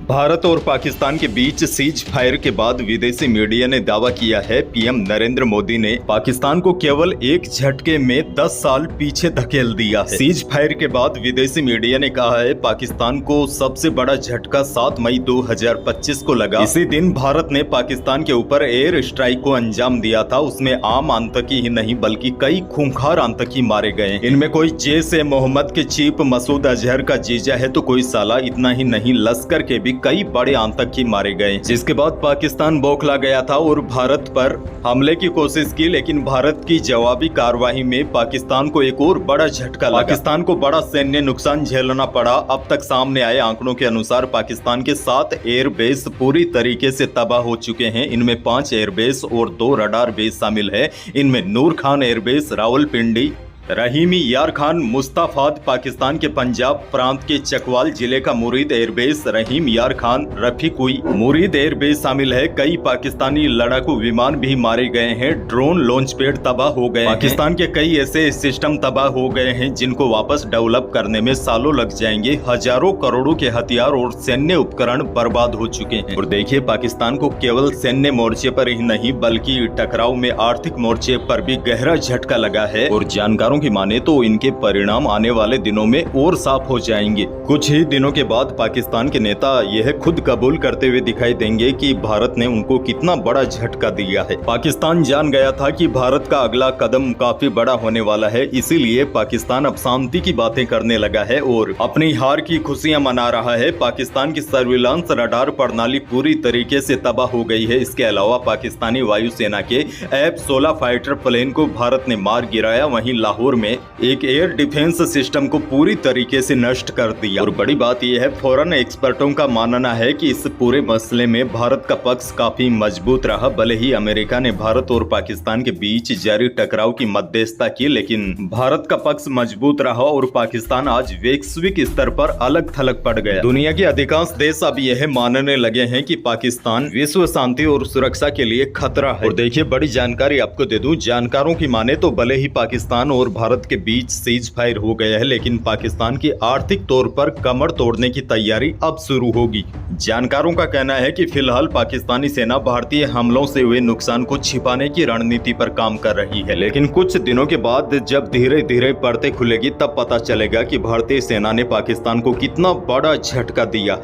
भारत और पाकिस्तान के बीच cease fire के बाद विदेशी मीडिया ने दावा किया है पीएम नरेंद्र मोदी ने पाकिस्तान को केवल एक झटके में 10 साल पीछे धकेल दिया है। सीज फायर के बाद विदेशी मीडिया ने कहा है पाकिस्तान को सबसे बड़ा झटका 7 मई 2025 को लगा। इसी दिन भारत ने पाकिस्तान के ऊपर एयर स्ट्राइक को अंजाम दिया था। उसमें आम आतंकी ही नहीं बल्कि कई खूंखार आतंकी मारे गए। इनमें कोई जैश ए मोहम्मद के चीफ मसूद अजहर का जीजा है तो कोई साला। इतना ही नहीं, लश्कर के भी कई बड़े आतंकी मारे गए, जिसके बाद पाकिस्तान बौखला गया था और भारत पर हमले की कोशिश की। लेकिन भारत की जवाबी कार्रवाई में पाकिस्तान को एक और बड़ा झटका लगा। पाकिस्तान को बड़ा सैन्य नुकसान झेलना पड़ा। अब तक सामने आए आंकड़ों के अनुसार पाकिस्तान के 7 एयरबेस पूरी तरीके से तबाह हो चुके हैं। इनमें 5 एयरबेस और 2 रडार बेस शामिल है। इनमें नूर खान एयरबेस रावलपिंडी, रहीमी यार खान मुस्ताफाद पाकिस्तान के पंजाब प्रांत के चकवाल जिले का मुरीद एयरबेस, रहीम यार खान रफीकुई मुरीद एयरबेस शामिल है। कई पाकिस्तानी लड़ाकू विमान भी मारे गए हैं। ड्रोन लॉन्च पैड तबाह हो गए। पाकिस्तान के कई ऐसे सिस्टम तबाह हो गए हैं जिनको वापस डेवलप करने में सालों लग जाएंगे। हजारों करोड़ों के हथियार और सैन्य उपकरण बर्बाद हो चुके हैं। और देखिए, पाकिस्तान को केवल सैन्य मोर्चे पर ही नहीं बल्कि टकराव में आर्थिक मोर्चे पर भी गहरा झटका लगा है। और जानकारों की माने तो इनके परिणाम आने वाले दिनों में और साफ हो जाएंगे। कुछ ही दिनों के बाद पाकिस्तान के नेता यह खुद कबूल करते हुए दिखाई देंगे कि भारत ने उनको कितना बड़ा झटका दिया है। पाकिस्तान जान गया था कि भारत का अगला कदम काफी बड़ा होने वाला है, इसीलिए पाकिस्तान अब शांति की बातें करने लगा है और अपनी हार की खुशियां मना रहा है। पाकिस्तान की सर्विलांस रडार प्रणाली पूरी तरीके से तबाह हो गई है। इसके अलावा पाकिस्तानी वायुसेना के F-16 फाइटर प्लेन को भारत ने मार गिराया। वहीं लाहौर में एक एयर डिफेंस सिस्टम को पूरी तरीके से नष्ट कर दिया। और बड़ी बात यह है, फॉरेन एक्सपर्टों का मानना है कि इस पूरे मसले में भारत का पक्ष काफी मजबूत रहा। भले ही अमेरिका ने भारत और पाकिस्तान के बीच जारी टकराव की मध्यस्थता की, लेकिन भारत का पक्ष मजबूत रहा और पाकिस्तान आज वैश्विक स्तर पर अलग थलग पड़ गया। दुनिया के अधिकांश देश अब यह मानने लगे हैं कि पाकिस्तान विश्व शांति और सुरक्षा के लिए खतरा है। और देखिए, बड़ी जानकारी आपको दे दूं, जानकारों की माने तो भले ही पाकिस्तान और भारत के बीच सीज फायर हो गया है, लेकिन पाकिस्तान की आर्थिक तौर पर कमर तोड़ने की तैयारी अब शुरू होगी। जानकारों का कहना है कि फिलहाल पाकिस्तानी सेना भारतीय हमलों से हुए नुकसान को छिपाने की रणनीति पर काम कर रही है, लेकिन कुछ दिनों के बाद जब धीरे धीरे परतें खुलेगी तब पता चलेगा कि भारतीय सेना ने पाकिस्तान को कितना बड़ा झटका दिया।